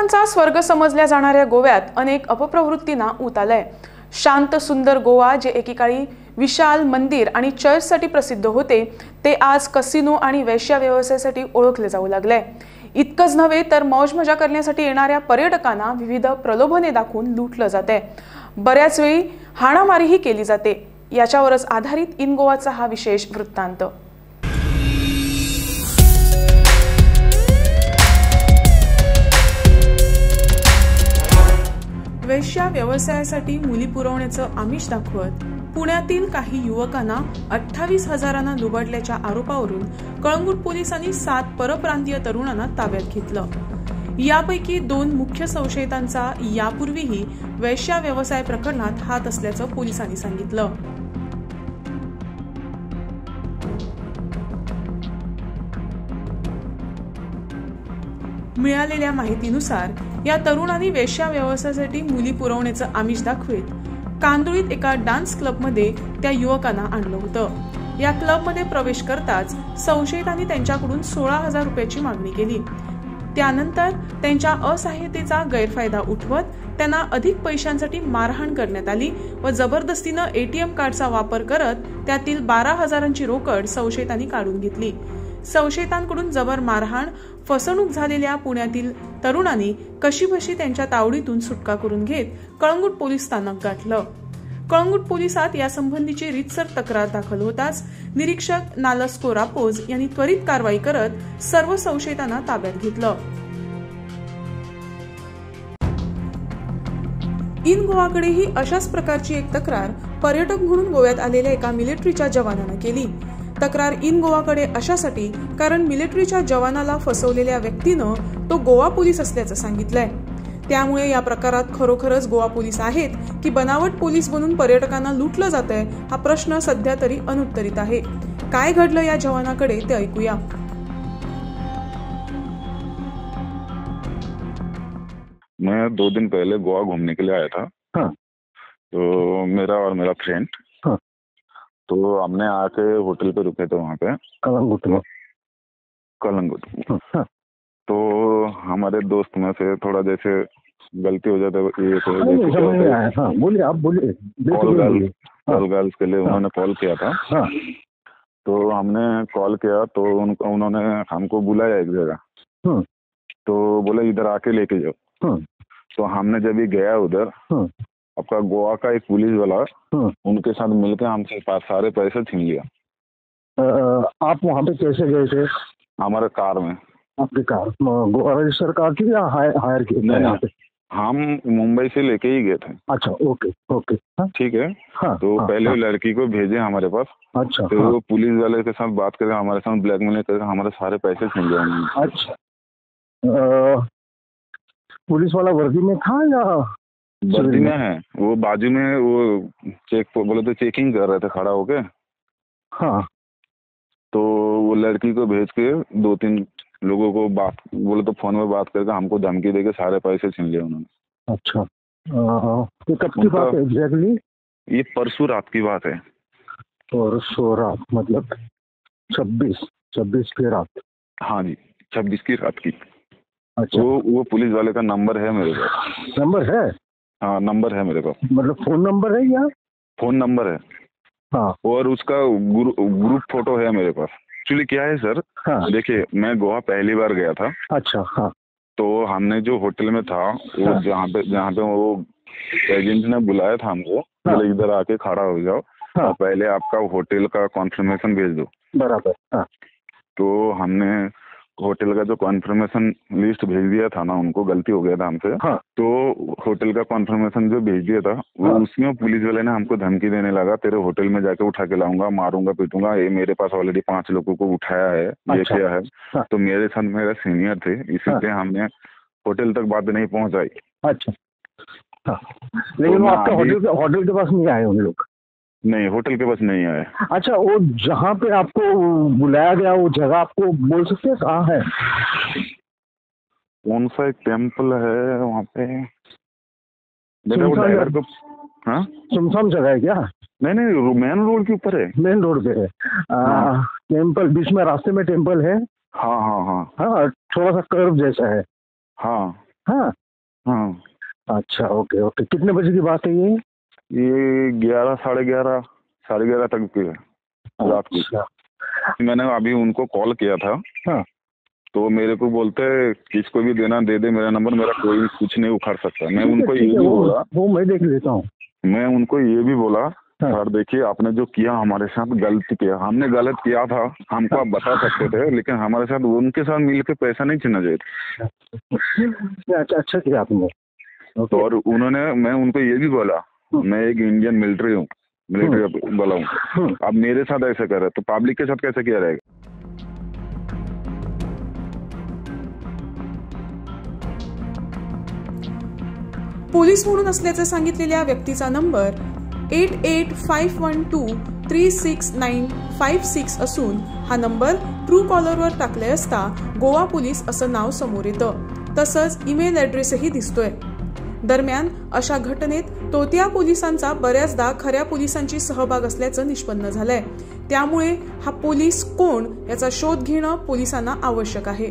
पर्यटकांचा स्वर्ग समजल्या जाणाऱ्या गोव्यात अनेक अपप्रवृत्तींना ऊत आलाय। शांत सुंदर गोवा जे एकेकाळी विशाल मंदिर आणि चर्चसाठी प्रसिद्ध होते ते आज कसिनो आणि वेश्या व्यवसायासाठी ओळखले जाऊ लागले। इतकंच नव्हे तर मौज मजा करण्यासाठी येणाऱ्या पर्यटकांना विविध प्रलोभने दाखवून लुटलं जाते। बऱ्याच वेळी हाणामारीही केली जाते। याच्यावरच आधारित इन गोवाचा हा विशेष वृत्तांत। वेश्या व्यवसायासाठी मुली पुरवण्याचं आमिष दाखवत पुण्यातील काही युवकांना 28,000 लुबाडल्याच्या आरोपावरून कळंगूट पोलिसांनी 7 परप्रांतीय तरुणांना ताब्यात घेतलं। यापैकी 2 मुख्य संशयितांचा यापूर्वीही वेश्या व्यवसाय प्रकरणात हात असल्याचं पोलिसांनी सांगितलं। मिळालेल्या माहितीनुसार या तरुणांनी वेश्या व्यवसायासाठी मुली पुरवण्याचं आमिष दाखवत कांदुळीत एका डान्स क्लबमध्ये त्या युवकांना आणलं होतं। या क्लबमध्ये प्रवेश करताच संशयितांनी त्यांच्याकडून 16,000 रुपयाची मागणी केली। त्यानंतर त्यांच्या असहाय्यतेचा गैरफायदा उठवत त्यांना अधिक पैशांसाठी मारहाण करण्यात आली व जबरदस्तीनं एटीएम कार्डचा वापर करत त्यातील 12,000ची रोकड संशयितांनी काढून घेतली। संशयितांकडून जबर मारहाण, फसवणूक झालेल्या पुण्यातील तरुणांनी कशीबशी त्यांच्या तावडीतून सुटका करून घेत कळंगूट पोलीस स्थानक गाठलं। कळंगूट पोलिसात यासंबंधीची रीतसर तक्रार दाखल होताच निरीक्षक नालस्को रापोज यांनी त्वरित कारवाई करत सर्व संशयितांना ताब्यात घेतलं। इन गोवाकडेही अशाच प्रकारची एक तक्रार पर्यटक म्हणून गोव्यात आलेल्या एका मिलिटरीच्या जवानानं केली। तक्रार इन गोवाकडे अशासाठी कारण मिलिटरीच्या जवानाला फसवलेल्या व्यक्तीनं तो गोवा पोलीस असल्याचं सांगितलंय। त्यामुळे या प्रकारात खरोखरच गोवा पोलीस आहेत की बनावट पोलीस बनून पर्यटकांना लुटलं जातंय हा प्रश्न सध्या तरी अनुत्तरित आहे। काय घडलं या जवानाकडे ते ऐकूया। मैं 2 दिन पहले गोवा घूमने के लिए आया था। हाँ। तो मेरा और मेरा फ्रेंड, हाँ। तो हमने आके होटल पे रुके थे वहाँ पे कलंगुट में। हाँ। तो हमारे दोस्त में से थोड़ा जैसे गलती हो जाता है, हाँ, बोलिए, आप बोलिए। कॉल गर्ल्स के लिए उन्होंने कॉल किया था। हाँ। तो हमने कॉल किया तो उन्होंने हमको बुलाया एक जगह। तो बोले इधर आके लेके जाओ। तो हमने जब भी गया उधर, आपका गोवा का एक पुलिस वाला उनके साथ मिलकर हमसे सारे पैसे छीन लिया। आप वहाँ पे कैसे गए थे? हमारे कार में। आपकी कार गोवा रजिस्टर कार थी या हायर की? नहीं, हम मुंबई से लेके ही गए थे। अच्छा, ओके। ठीक है। हाँ, तो पहले लड़की को भेजे हमारे पास। अच्छा। तो वो पुलिस वाले के साथ बात करके हमारे साथ ब्लैकमेल करके हमारे सारे पैसे छीन लिया उन्होंने। अच्छा, पुलिस वाला वर्दी में था या? वर्दी में है, वो बाजू में वो बोले तो चेकिंग कर रहे थे खड़ा होके। हाँ। तो वो लड़की को भेज के 2-3 लोगों को बात बोले तो फोन में बात करके हमको धमकी देके सारे पैसे छीन लिए उन्होंने। अच्छा, तो कब की बात है एग्जैक्टली? ये परसों रात की बात है। परसों रात मतलब 26 की रात? हाँ जी, 26 की रात की। अच्छा। वो पुलिस वाले का नंबर है मेरे पास। नंबर है? हाँ, नंबर है मेरे पास। मतलब फोन नंबर है या? फोन नंबर है। हाँ। और उसका ग्रुप फोटो है मेरे पास। एक्चुअली क्या है सर, हाँ। देखिए मैं गोवा पहली बार गया था। अच्छा। हाँ। तो हमने जो होटल में था वो जहाँ पे वो एजेंट ने बुलाया था हमको, बोले इधर आके खड़ा हो जाओ। हाँ। और पहले आपका होटल का कॉन्फर्मेशन भेज दो। बराबर। हाँ। तो हमने होटल का जो कॉन्फर्मेशन लिस्ट भेज दिया था ना, उनको गलती हो गया था हमसे। हाँ। तो होटल का कॉन्फर्मेशन जो भेज दिया था वो उसमें पुलिस वाले ने हमको धमकी देने लगा, तेरे होटल में जाके उठा के लाऊंगा, मारूंगा, पीटूंगा। ये मेरे पास ऑलरेडी 5 लोगों को उठाया है, ये किया है। हाँ। तो मेरे साथ मेरा सीनियर थे, इसीलिए हमने होटल तक बात नहीं पहुंचाई। अच्छा। हाँ। लेकिन वो आपका होटल के पास नहीं आए उन लोग? नहीं, होटल के पास नहीं आए। अच्छा, वो जहाँ पे आपको बुलाया गया वो जगह आपको बोल सकते हैं कहाँ है? कौन सा एक टेम्पल है वहाँ पे? सुनसान जगह है क्या? नहीं, मेन रोड के ऊपर है। मेन रोड पे है। टेम्पल बीच में, रास्ते में टेम्पल है। हाँ। हाँ, थोड़ा सा कर्व जैसा है। हाँ। हाँ हाँ। अच्छा, ओके ओके। कितने बजे की बात है ये? ये 11 साढ़े 11 तक की है रात की। अच्छा। मैंने अभी उनको कॉल किया था। हाँ। तो मेरे को बोलते किसको भी देना दे दे मेरा नंबर, मेरा कोई कुछ नहीं उखाड़ सकता। मैं उनको ये भी बोला, वो मैं देख लेता हूँ। मैं उनको ये भी बोला हाँ। सर देखिए आपने जो किया हमारे साथ गलत किया, हमने गलत किया था, हमको आप बता सकते थे, लेकिन हमारे साथ उनके साथ मिलकर पैसा नहीं छीना चाहिए। अच्छा किया आपने। तो और मैं उनको ये भी बोला मैं एक इंडियन मिलिट्री हूँ, मिलिट्री वाला हूँ, आप मेरे साथ ऐसा कर रहे तो पब्लिक के साथ कैसे किया रहेगा। पोलीस म्हणून असल्याचे सांगितलेल्या व्यक्तीचा नंबर 8851236956 असून हा नंबर ट्रू कॉलरवर टाकले असता गोवा पोलीस असं नाव समोर येतं, तसंच ईमेल ॲड्रेसही दिसतोय। दरम्यान अशा घटनेत तोतिया पोलिसांचा बऱ्याचदा खऱ्या पोलिसांची सहभाग असल्याचं निष्पन्न झालंय। त्यामुळे हा पोलीस कोण याचा शोध घेणं पोलिसांना आवश्यक आहे।